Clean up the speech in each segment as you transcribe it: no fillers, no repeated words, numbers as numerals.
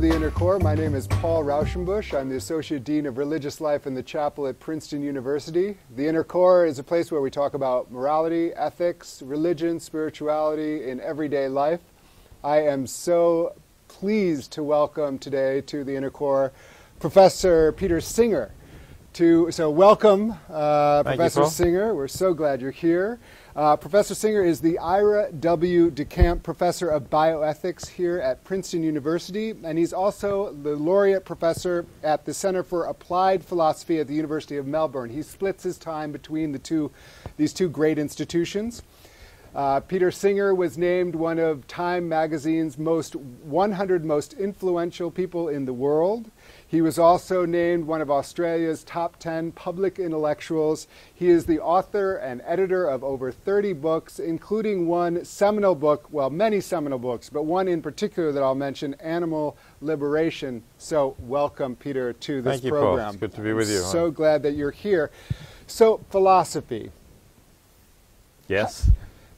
the Inner Core. My name is Paul Rauschenbusch. I'm the Associate Dean of Religious Life in the Chapel at Princeton University. The Inner Core is a place where we talk about morality, ethics, religion, spirituality in everyday life. I am so pleased to welcome today to the Inner Core Professor Peter Singer. So welcome, Professor Singer. We're so glad you're here. Professor Singer is the Ira W. DeCamp Professor of Bioethics here at Princeton University, and he's also the Laureate Professor at the Center for Applied Philosophy at the University of Melbourne. He splits his time between these two great institutions. Peter Singer was named one of Time magazine's 100 most influential people in the world. He was also named one of Australia's top 10 public intellectuals. He is the author and editor of over 30 books, including one seminal book, well, many seminal books, but one in particular that I'll mention, Animal Liberation. So welcome, Peter, to this program. Thank you, program. Paul. It's good to be with you. So glad that you're here. So philosophy. Yes.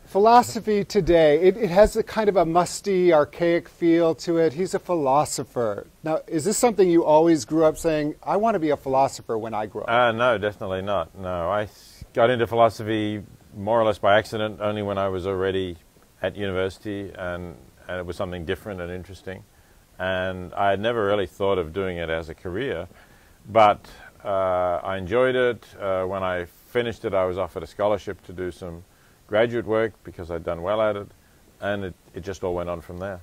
Philosophy today, it has a kind of a musty, archaic feel to it. He's a philosopher. Now, is this something you always grew up saying, I want to be a philosopher when I grow up? No, definitely not. No, I got into philosophy more or less by accident, only when I was already at university, and it was something different and interesting. And I had never really thought of doing it as a career, but I enjoyed it. When I finished it, I was offered a scholarship to do some graduate work because I'd done well at it, and it just all went on from there.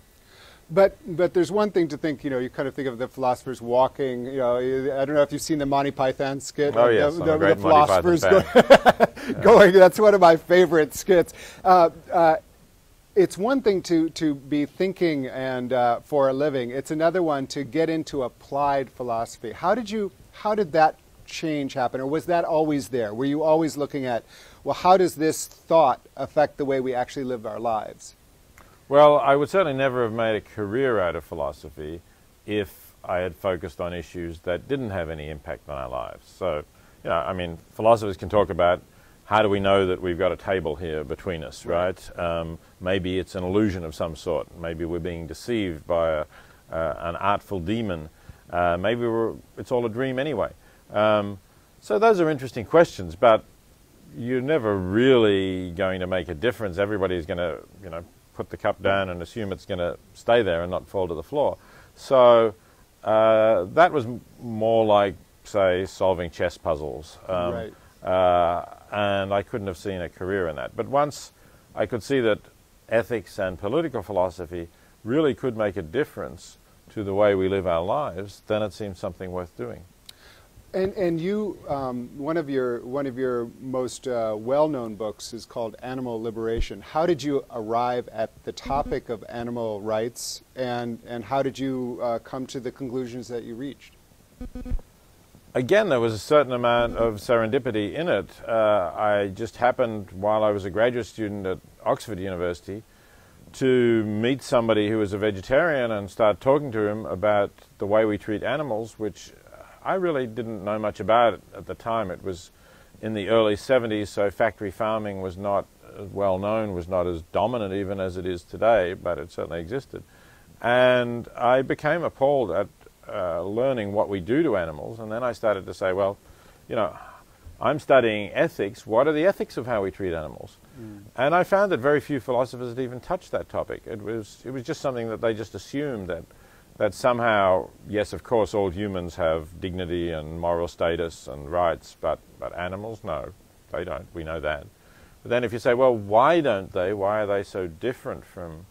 But there's one thing to think, you kind of think of the philosophers walking, I don't know if you've seen the Monty Python skit. Oh, yes, I'm a great the philosophers fan. Going, that's one of my favorite skits. It's one thing to be thinking and for a living. It's another one to get into applied philosophy. How did that change happen, or was that always there? Were you always looking at, well, how does this thought affect the way we actually live our lives? Well, I would certainly never have made a career out of philosophy if I had focused on issues that didn't have any impact on our lives. So, I mean, philosophers can talk about how do we know that we've got a table here between us, right? Maybe it's an illusion of some sort. Maybe we're being deceived by an artful demon. Maybe it's all a dream anyway. So those are interesting questions, but you're never really going to make a difference. Everybody's going to, put the cup down and assume it's going to stay there and not fall to the floor. So that was more like, say, solving chess puzzles. Right. And I couldn't have seen a career in that. But once I could see that ethics and political philosophy really could make a difference to the way we live our lives, then it seemed something worth doing. And you, one of your most well-known books is called Animal Liberation. How did you arrive at the topic of animal rights, and how did you come to the conclusions that you reached? Again, there was a certain amount of serendipity in it. I just happened, while I was a graduate student at Oxford University, to meet somebody who was a vegetarian and start talking to him about the way we treat animals, which I really didn't know much about it at the time. It was in the early 70s, so factory farming was not as well known, was not as dominant even as it is today, but it certainly existed. And I became appalled at learning what we do to animals, and then I started to say, well, I'm studying ethics. What are the ethics of how we treat animals? And I found that very few philosophers had even touched that topic. It was just something that they just assumed that somehow, yes, of course, all humans have dignity and moral status and rights, but animals, no, they don't. We know that. But then if you say, well, why don't they? Why are they so different from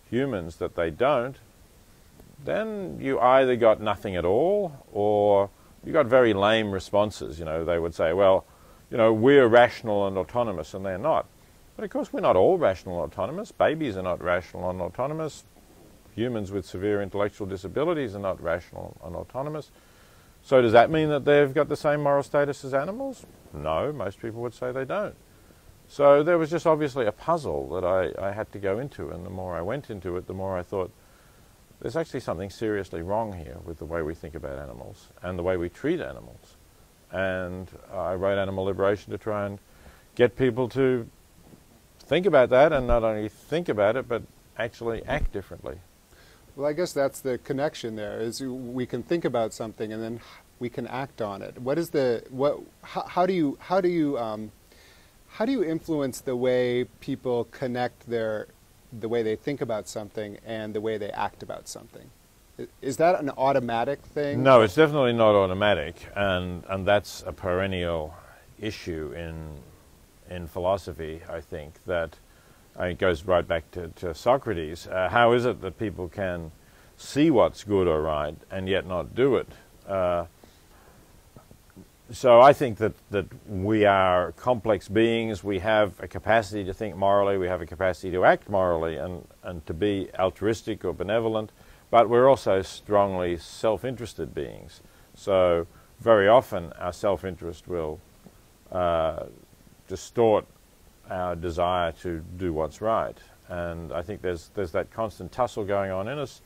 humans that they don't? Then you either got nothing at all, or you got very lame responses. They would say, well, we're rational and autonomous, and they're not. But of course, we're not all rational and autonomous. Babies are not rational and autonomous. Humans with severe intellectual disabilities are not rational and autonomous. So does that mean that they've got the same moral status as animals? No, most people would say they don't. So there was just obviously a puzzle that I had to go into, and the more I went into it, the more I thought, there's actually something seriously wrong here with the way we think about animals and the way we treat animals. And I wrote Animal Liberation to try and get people to think about that, and not only think about it, but actually act differently. Well, I guess that's the connection there, is we can think about something and then we can act on it. How do you influence the way people connect the way they think about something and the way they act about something? Is that an automatic thing? No, it's definitely not automatic, and that's a perennial issue in philosophy, I think, that it goes right back to Socrates. How is it that people can see what's good or right and yet not do it? So I think that we are complex beings. We have a capacity to think morally. We have a capacity to act morally and to be altruistic or benevolent. But we're also strongly self-interested beings. So very often our self-interest will distort our desire to do what's right. And I think there's that constant tussle going on in us.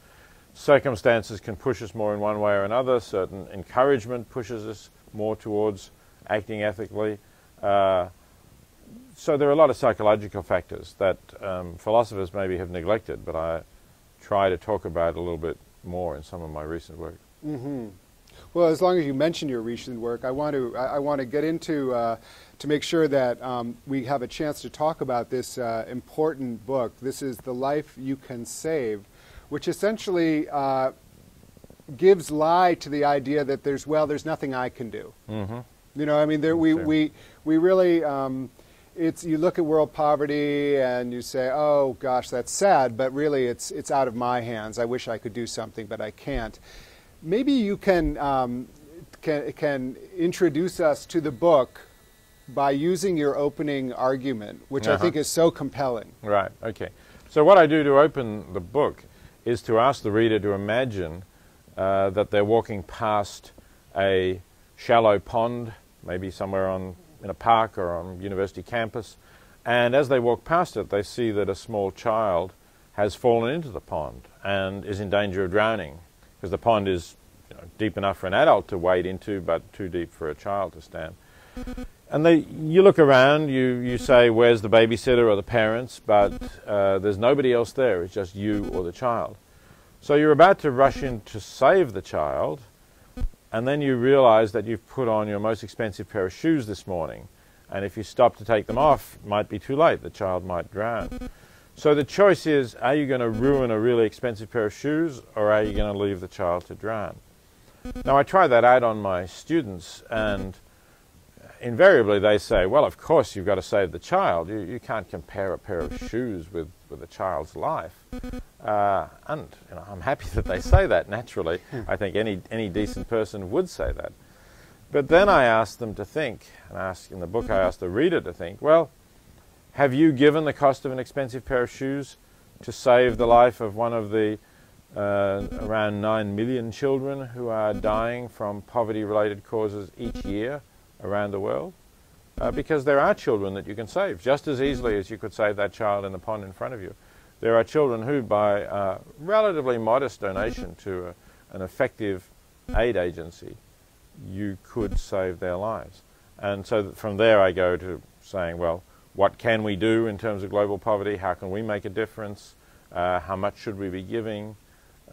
Circumstances can push us more in one way or another. Certain encouragement pushes us more towards acting ethically. So there are a lot of psychological factors that philosophers maybe have neglected, but I try to talk about a little bit more in some of my recent work. Mm-hmm. Well, as long as you mention your recent work, I want to get into to make sure that we have a chance to talk about this important book. This is The Life You Can Save, which essentially gives lie to the idea that there's nothing I can do. Mm-hmm. You know, I mean, we really. You look at world poverty and you say, oh gosh, that's sad, but really it's out of my hands. I wish I could do something, but I can't. Maybe you can introduce us to the book by using your opening argument, which I think is so compelling. Right, okay. So what I do to open the book is to ask the reader to imagine that they're walking past a shallow pond, maybe somewhere in a park or on a university campus, and as they walk past it, they see that a small child has fallen into the pond and is in danger of drowning, because the pond is deep enough for an adult to wade into, but too deep for a child to stand. And you look around, you say, where's the babysitter or the parents, but there's nobody else there, it's just you or the child. So you're about to rush in to save the child, and then you realize that you've put on your most expensive pair of shoes this morning. And if you stop to take them off, it might be too late. The child might drown. So the choice is, are you going to ruin a really expensive pair of shoes, or are you going to leave the child to drown? Now, I try that out on my students, and invariably they say, well, of course you've got to save the child. You can't compare a pair of shoes with a child's life. And I'm happy that they say that, naturally. I think any decent person would say that. But then I ask them to think, and in the book I ask the reader to think, well, have you given the cost of an expensive pair of shoes to save the life of one of the around 9 million children who are dying from poverty-related causes each year around the world? Because there are children that you can save just as easily as you could save that child in the pond in front of you. There are children who, by a relatively modest donation to an effective aid agency, you could save their lives. And so from there I go to saying, well, what can we do in terms of global poverty? How can we make a difference? How much should we be giving?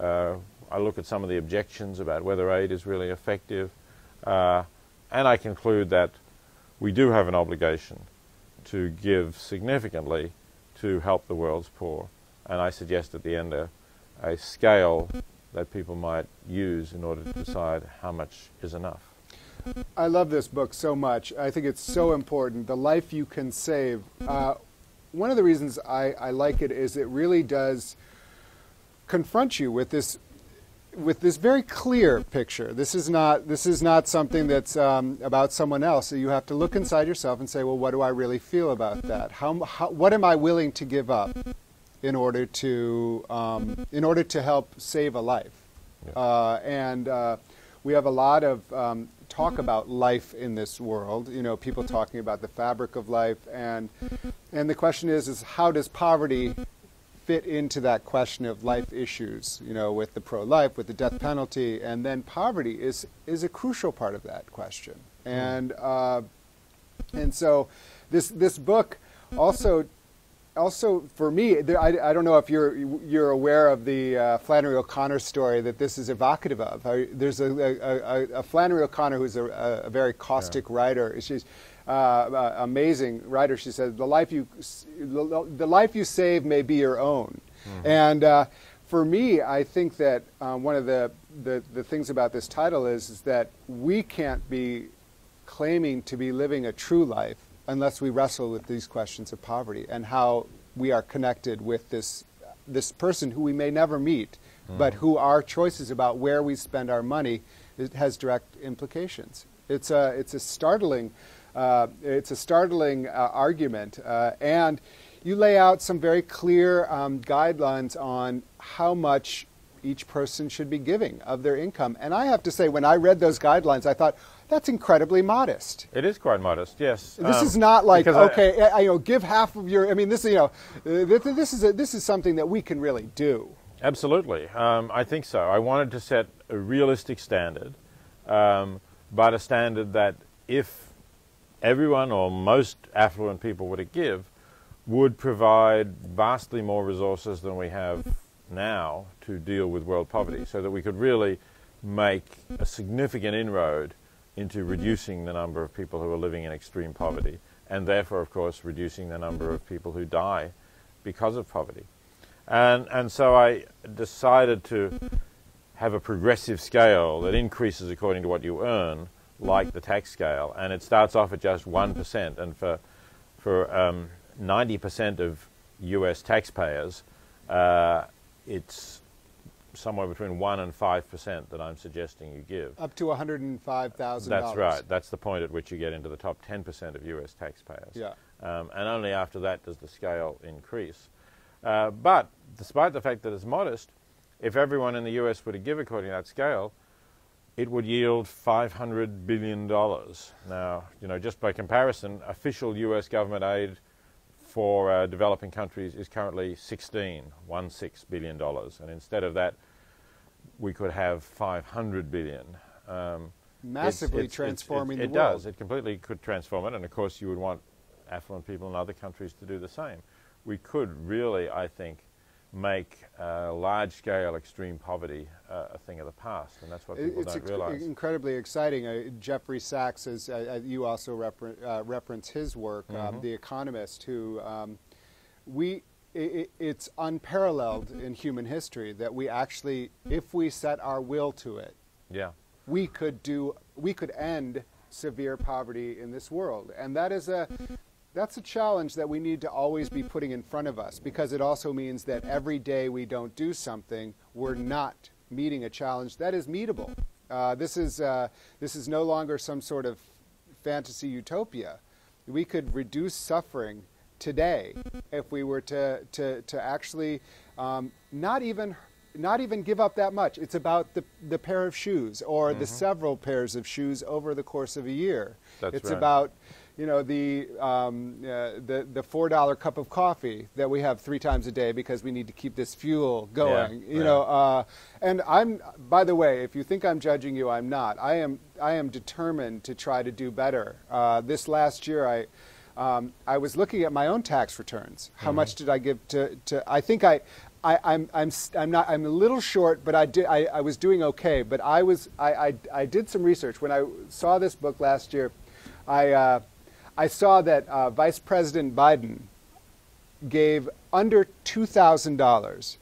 I look at some of the objections about whether aid is really effective. And I conclude that we do have an obligation to give significantly to help the world's poor. And I suggest at the end a scale that people might use in order to decide how much is enough. I love this book so much. I think it's so important. The Life You Can Save. One of the reasons I like it is it really does confront you with this very clear picture. This is not something that's about someone else. So you have to look inside yourself and say, well, what do I really feel about that? What am I willing to give up in order to help save a life? Yeah. We have a lot of talk about life in this world. People talking about the fabric of life, and the question is how does poverty fit into that question of life issues, with the pro-life, with the death penalty, and then poverty is a crucial part of that question. And so this book also also, for me, I don't know if you're aware of the Flannery O'Connor story that this is evocative of. There's a Flannery O'Connor who's a very caustic writer. She's amazing writer. She said, the life you save may be your own. And for me, I think that one of the things about this title is that we can't be claiming to be living a true life unless we wrestle with these questions of poverty and how we are connected with this person who we may never meet, but who our choices about where we spend our money has direct implications. It's a startling argument, and you lay out some very clear guidelines on how much each person should be giving of their income. And I have to say, when I read those guidelines, I thought, that's incredibly modest. It is quite modest, yes. This is not like, okay, give half of your, I mean, this is something that we can really do. Absolutely. I think so. I wanted to set a realistic standard, but a standard that if everyone or most affluent people were to give, would provide vastly more resources than we have now to deal with world poverty, so that we could really make a significant inroad into reducing the number of people who are living in extreme poverty, and therefore, of course, reducing the number of people who die because of poverty. And so I decided to have a progressive scale that increases according to what you earn, like the tax scale, and it starts off at just 1%, and for 90% of US taxpayers, it's somewhere between 1% and 5% that I'm suggesting you give. Up to $105,000. That's right. That's the point at which you get into the top 10% of US taxpayers. Yeah. And only after that does the scale increase. But despite the fact that it's modest, if everyone in the US were to give according to that scale, it would yield $500 billion. Now, just by comparison, official US government aid for developing countries is currently $16 billion, and instead of that, we could have $500 billion. Massively transforming the world. It does. It completely could transform it, and of course you would want affluent people in other countries to do the same. We could really, I think, make large-scale extreme poverty a thing of the past, and that's what people don't realize. It's incredibly exciting. Jeffrey Sachs, you also reference his work, The Economist, who it's unparalleled in human history that we actually, if we set our will to it, we could end severe poverty in this world, and that's a challenge that we need to always be putting in front of us, because it also means that every day we don't do something, we're not meeting a challenge that is meetable. This is no longer some sort of fantasy utopia. We could reduce suffering today if we were to actually not even give up that much. It's about the pair of shoes or the several pairs of shoes over the course of a year. It's right. About the $4 cup of coffee that we have 3 times a day because we need to keep this fuel going. And by the way, if you think I'm judging you, I'm not. I am determined to try to do better. This last year, I was looking at my own tax returns. How much did I give to? I think I'm a little short, but I was doing okay. But I did some research when I saw this book last year. I saw that Vice President Biden gave under $2,000,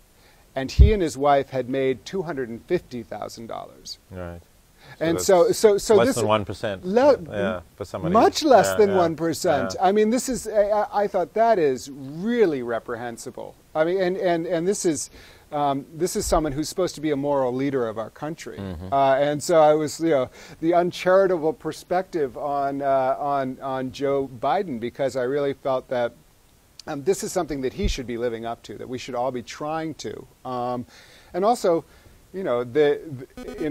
and he and his wife had made $250,000. Right. And so less than 1%. For somebody much less than 1%. I mean, this is. I thought that is really reprehensible. I mean, and this is someone who's supposed to be a moral leader of our country, and so I was, the uncharitable perspective on Joe Biden, because I really felt that this is something that he should be living up to, that we should all be trying to, and also, in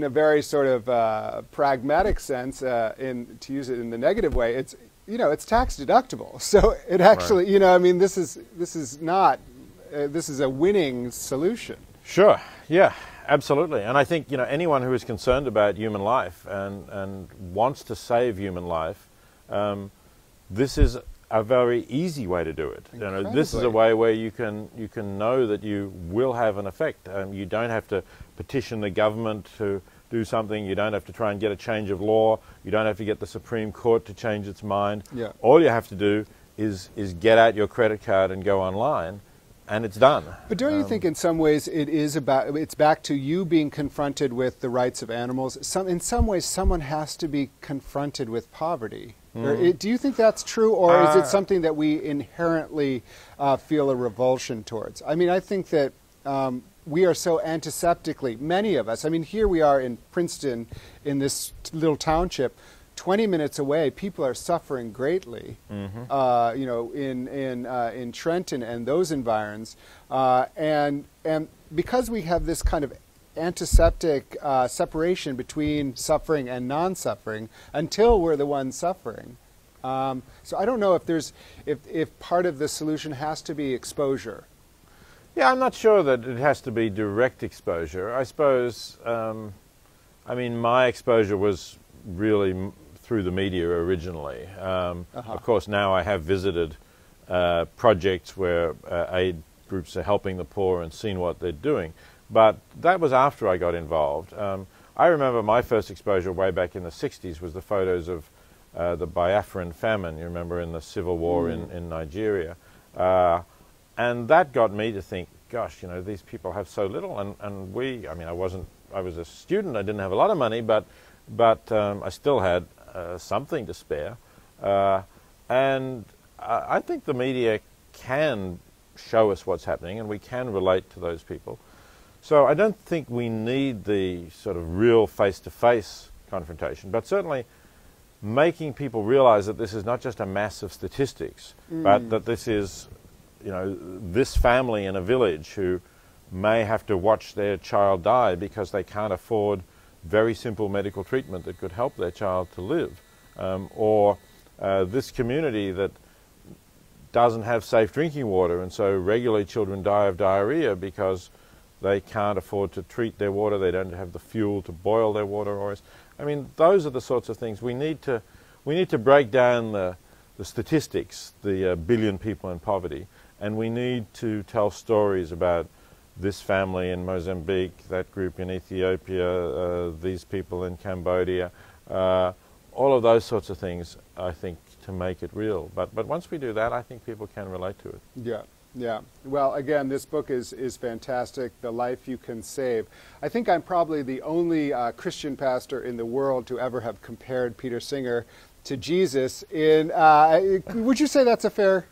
a very sort of pragmatic sense, to use it in the negative way, it's tax deductible, so it actually, I mean, this is not. This is a winning solution. Sure, yeah, absolutely. And I think, anyone who is concerned about human life and wants to save human life, this is a very easy way to do it. You know, this is a way where you can know that you will have an effect. You don't have to petition the government to do something. You don't have to try and get a change of law. You don't have to get the Supreme Court to change its mind. Yeah. All you have to do is get out your credit card and go online, and it's done. But don't you think in some ways it's back to you being confronted with the rights of animals? In some ways someone has to be confronted with poverty. Or do you think that's true, or is it something that we inherently feel a revulsion towards? I mean, I think that we are so antiseptically, many of us, I mean, here we are in Princeton, in this little township, 20 minutes away, people are suffering greatly, you know, in Trenton and those environs. And because we have this kind of antiseptic separation between suffering and non-suffering until we're the ones suffering. So I don't know if part of the solution has to be exposure. Yeah, I'm not sure that it has to be direct exposure. I suppose, I mean, my exposure was really through the media originally. Of course, now I have visited projects where aid groups are helping the poor and seen what they're doing. But that was after I got involved. I remember my first exposure way back in the 60s was the photos of the Biafran famine, you remember, in the civil war in Nigeria. And that got me to think, gosh, you know, these people have so little, and I mean, I was a student, I didn't have a lot of money, but I still had something to spare. And I think the media can show us what's happening, and we can relate to those people. So I don't think we need the sort of real face-to-face confrontation, but certainly making people realize that this is not just a mass of statistics, but that this is, you know, this family in a village who may have to watch their child die because they can't afford very simple medical treatment that could help their child to live, or this community that doesn't have safe drinking water, and so regularly children die of diarrhea because they can't afford to treat their water, they don't have the fuel to boil their water. Or I mean, those are the sorts of things we need to break down the statistics, the billion people in poverty, and we need to tell stories about this family in Mozambique, that group in Ethiopia, these people in Cambodia, all of those sorts of things, I think, to make it real. But once we do that, I think people can relate to it. Yeah. Yeah. Well, again, this book is fantastic, The Life You Can Save. I think I'm probably the only Christian pastor in the world to ever have compared Peter Singer to Jesus. Would you say that's a fair?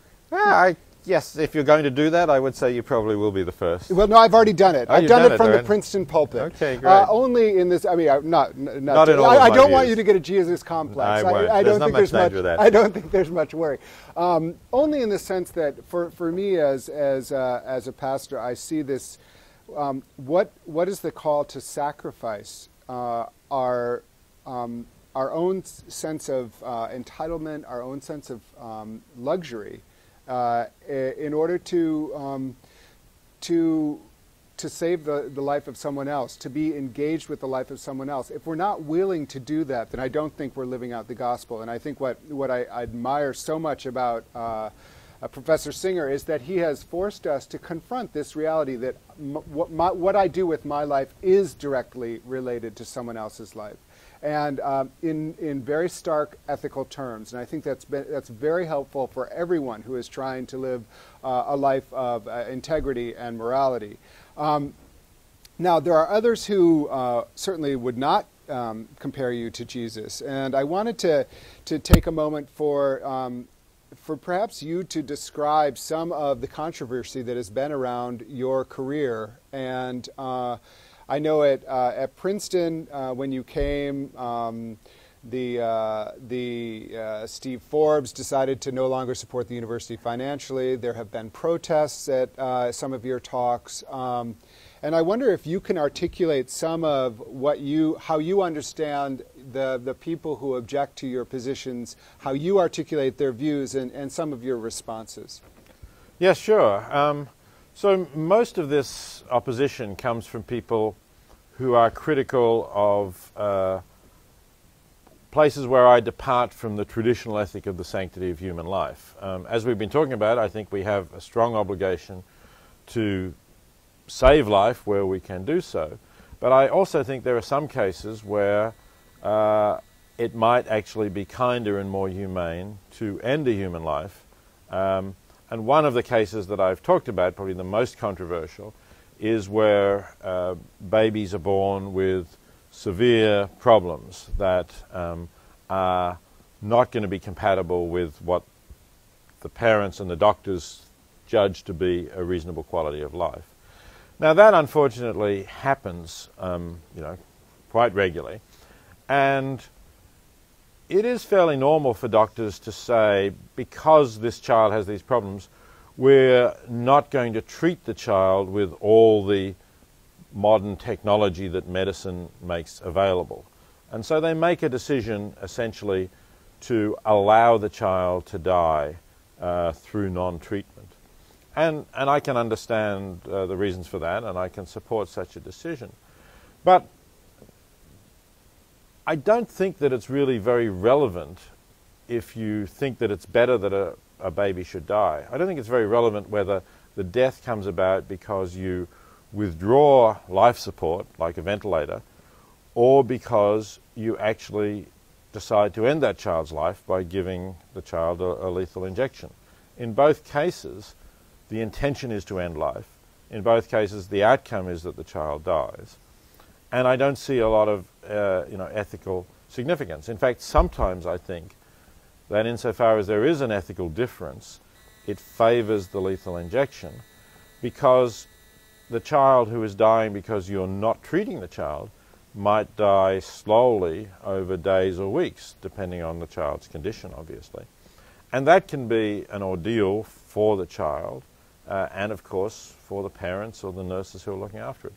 Yes, if you're going to do that, I would say you probably will be the first. Well, no, I've already done it. I've done it from the Princeton pulpit. Okay, great. Only in this, I mean, not in all I don't want you to get a Jesus complex. I don't think there's much that. I don't think there's much worry. Only in the sense that for me as a pastor, I see this. What is the call to sacrifice our own sense of entitlement, our own sense of luxury, in order to save the life of someone else, to be engaged with the life of someone else. If we're not willing to do that, then I don't think we're living out the gospel. And I think what I admire so much about Professor Singer is that he has forced us to confront this reality that what I do with my life is directly related to someone else's life, and in very stark ethical terms. And I think that's very helpful for everyone who is trying to live a life of integrity and morality. Now, there are others who certainly would not compare you to Jesus, and I wanted to take a moment for perhaps you to describe some of the controversy that has been around your career. And I know at Princeton, when you came, Steve Forbes decided to no longer support the university financially. There have been protests at some of your talks. And I wonder if you can articulate some of how you understand the people who object to your positions, how you articulate their views, and some of your responses. Yes, sure. So most of this opposition comes from people who are critical of places where I depart from the traditional ethic of the sanctity of human life. As we've been talking about, I think we have a strong obligation to save life where we can do so. But I also think there are some cases where it might actually be kinder and more humane to end a human life. And one of the cases that I've talked about, probably the most controversial, is where babies are born with severe problems that are not going to be compatible with what the parents and the doctors judge to be a reasonable quality of life. Now that unfortunately happens, quite regularly, and it is fairly normal for doctors to say, because this child has these problems, we're not going to treat the child with all the modern technology that medicine makes available. And so they make a decision essentially to allow the child to die through non-treatment. And I can understand the reasons for that, and I can support such a decision. But I don't think that it's really very relevant if you think that it's better that a baby should die. I don't think it's very relevant whether the death comes about because you withdraw life support, like a ventilator, or because you actually decide to end that child's life by giving the child a lethal injection. In both cases, the intention is to end life. In both cases, the outcome is that the child dies. And I don't see a lot of ethical significance. In fact, sometimes I think that insofar as there is an ethical difference, it favors the lethal injection, because the child who is dying because you're not treating the child might die slowly over days or weeks, depending on the child's condition, obviously. And that can be an ordeal for the child and, of course, for the parents or the nurses who are looking after it.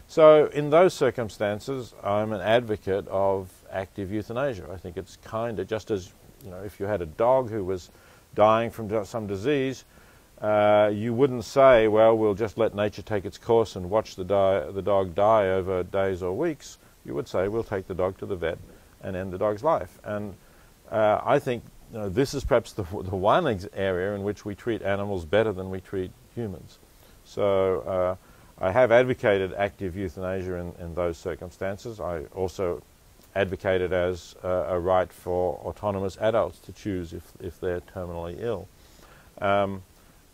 So in those circumstances, I'm an advocate of active euthanasia. I think it's kinder, just as if you had a dog who was dying from some disease, you wouldn't say, well, we'll just let nature take its course and watch the dog die over days or weeks. You would say, we'll take the dog to the vet and end the dog's life. And I think this is perhaps the one area in which we treat animals better than we treat humans. So I have advocated active euthanasia in those circumstances. I also advocate it as a right for autonomous adults to choose if they're terminally ill.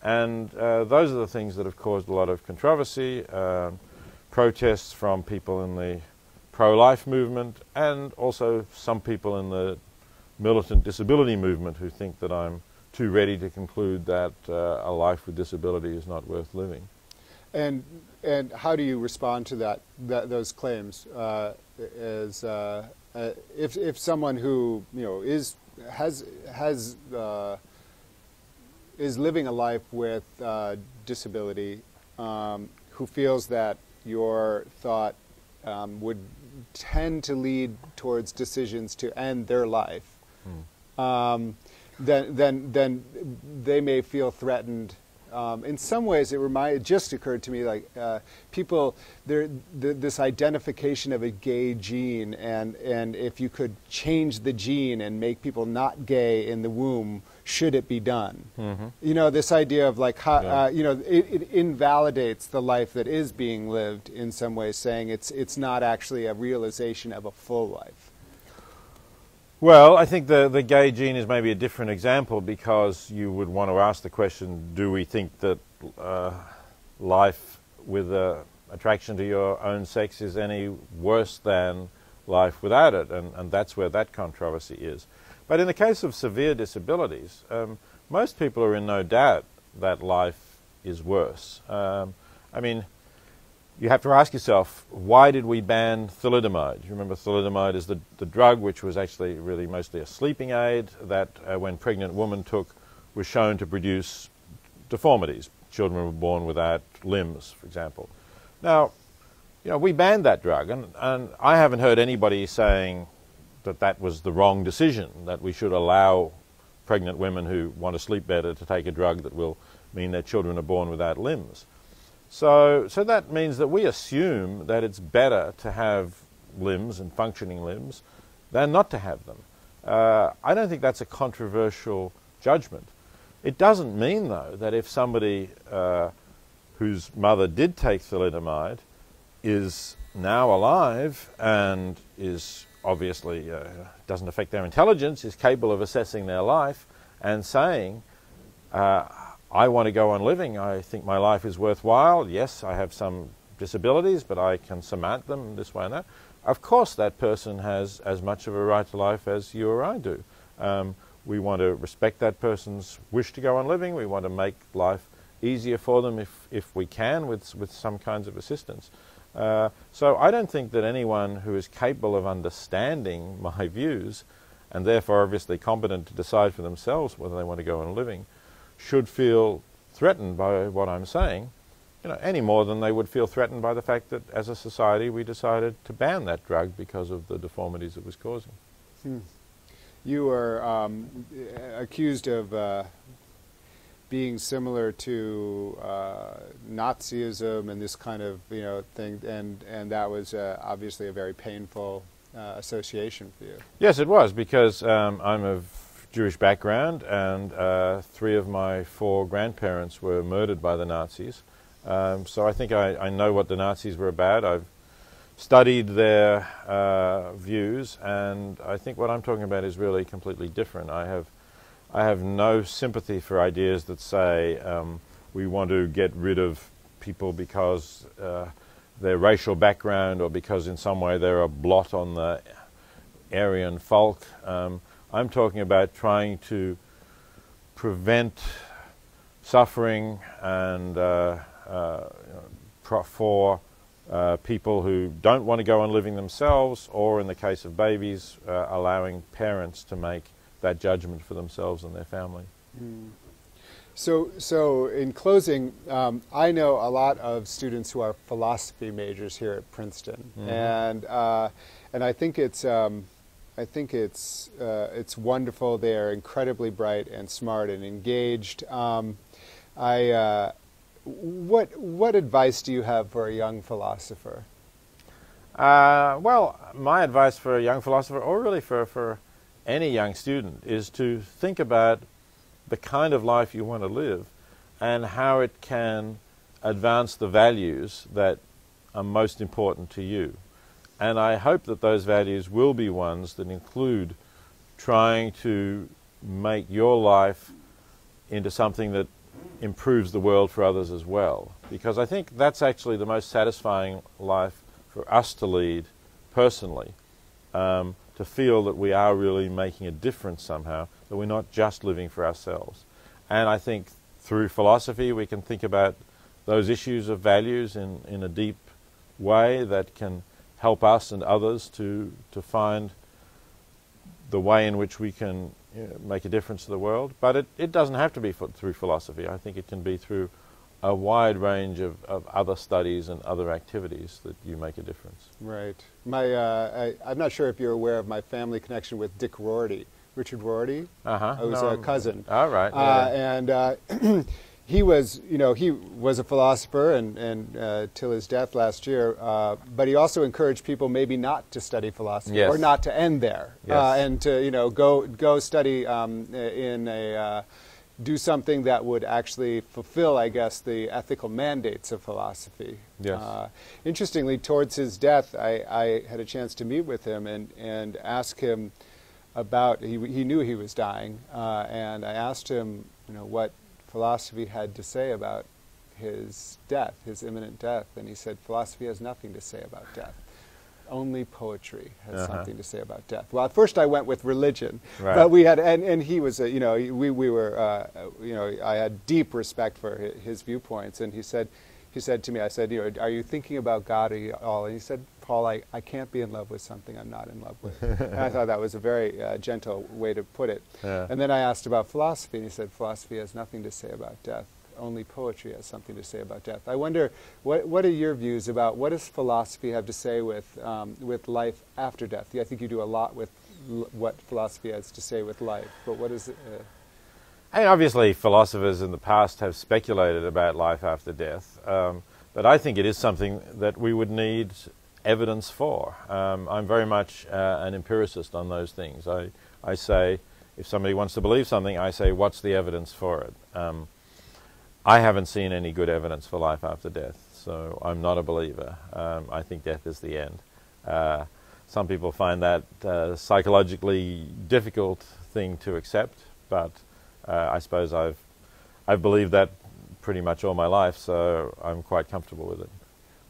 And those are the things that have caused a lot of controversy, protests from people in the pro-life movement, and also some people in the militant disability movement who think that I'm too ready to conclude that a life with disability is not worth living. And how do you respond to those claims? If someone who is living a life with disability, who feels that your thought would tend to lead towards decisions to end their life, then they may feel threatened. In some ways, it just occurred to me, like people, this identification of a gay gene, and if you could change the gene and make people not gay in the womb, should it be done? Mm-hmm. This idea of like how it invalidates the life that is being lived in some ways, saying it's not actually a realization of a full life. Well, I think the gay gene is maybe a different example, because you would want to ask the question, do we think that life with attraction to your own sex is any worse than life without it? And that's where that controversy is. But in the case of severe disabilities, most people are in no doubt that life is worse. I mean, you have to ask yourself, why did we ban thalidomide? You remember thalidomide is the drug which was actually really mostly a sleeping aid that when pregnant women took was shown to produce deformities. Children were born without limbs, for example. Now, we banned that drug, and I haven't heard anybody saying that that was the wrong decision, that we should allow pregnant women who want to sleep better to take a drug that will mean their children are born without limbs. So that means that we assume that it's better to have limbs and functioning limbs than not to have them. I don't think that's a controversial judgment. It doesn't mean, though, that if somebody whose mother did take thalidomide is now alive and is obviously doesn't affect their intelligence, is capable of assessing their life and saying, I want to go on living, I think my life is worthwhile, yes, I have some disabilities, but I can surmount them this way and that. Of course that person has as much of a right to life as you or I do. We want to respect that person's wish to go on living. We want to make life easier for them if we can with some kinds of assistance. So I don't think that anyone who is capable of understanding my views and therefore obviously competent to decide for themselves whether they want to go on living should feel threatened by what I'm saying, any more than they would feel threatened by the fact that as a society we decided to ban that drug because of the deformities it was causing. You were accused of being similar to Nazism and this kind of thing, and that was obviously a very painful association for you. Yes, it was, because I'm of Jewish background, and 3 of my 4 grandparents were murdered by the Nazis. So I think I know what the Nazis were about. I've studied their views, and I think what I'm talking about is really completely different. I have no sympathy for ideas that say we want to get rid of people because their racial background or because in some way they're a blot on the Aryan folk. I'm talking about trying to prevent suffering and for people who don't want to go on living themselves, or in the case of babies, allowing parents to make that judgment for themselves and their family. So in closing, I know a lot of students who are philosophy majors here at Princeton, and I think it's wonderful. They are incredibly bright and smart and engaged. What advice do you have for a young philosopher? Well, my advice for a young philosopher, or really for any young student, is to think about the kind of life you want to live and how it can advance the values that are most important to you. And I hope that those values will be ones that include trying to make your life into something that improves the world for others as well. Because I think that's actually the most satisfying life for us to lead personally, to feel that we are really making a difference somehow, that we're not just living for ourselves. And I think through philosophy we can think about those issues of values in a deep way that can help us and others to find the way in which we can make a difference to the world. But it doesn't have to be through philosophy. I think it can be through a wide range of other studies and other activities that you make a difference. Right. I'm not sure if you're aware of my family connection with Dick Rorty. Richard Rorty. I was a cousin. All right. Yeah. And he was a philosopher and till his death last year. But he also encouraged people maybe not to study philosophy, yes, or not to end there, yes, and to go study do something that would actually fulfill, I guess, the ethical mandates of philosophy. Yes. Interestingly, towards his death, I had a chance to meet with him and ask him about. He knew he was dying, and I asked him, what philosophy had to say about his death, his imminent death, and he said, philosophy has nothing to say about death. Only poetry has something to say about death. Well, at first I went with religion, right, but we had, and he was, we were, I had deep respect for his viewpoints, and he said to me, I said, are you thinking about God at all? And he said, Paul, I can't be in love with something I'm not in love with. And I thought that was a very gentle way to put it. Yeah. And then I asked about philosophy, and he said, philosophy has nothing to say about death. Only poetry has something to say about death. I wonder, what are your views about what does philosophy have to say with life after death? I think you do a lot with what philosophy has to say with life, but what is it? Obviously, philosophers in the past have speculated about life after death, but I think it is something that we would need evidence for. I'm very much an empiricist on those things. I say, if somebody wants to believe something, I say, what's the evidence for it? I haven't seen any good evidence for life after death, so I'm not a believer. I think death is the end. Some people find that psychologically difficult thing to accept, but I suppose I've believed that pretty much all my life, so I'm quite comfortable with it.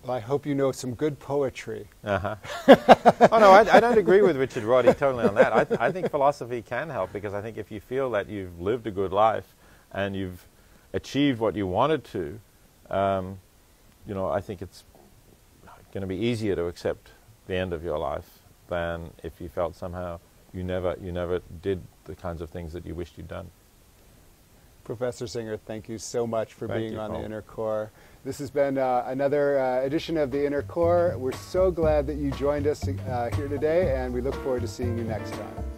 Well, I hope you know some good poetry. Oh no, I don't agree with Richard Roddy totally on that. I think philosophy can help, because I think if you feel that you've lived a good life and you've achieved what you wanted to, you know, I think it's going to be easier to accept the end of your life than if you felt somehow you never did the kinds of things that you wished you'd done. Professor Singer, thank you so much for being on Paul. The Inner Core. This has been another edition of The Inner Core. We're so glad that you joined us here today, and we look forward to seeing you next time.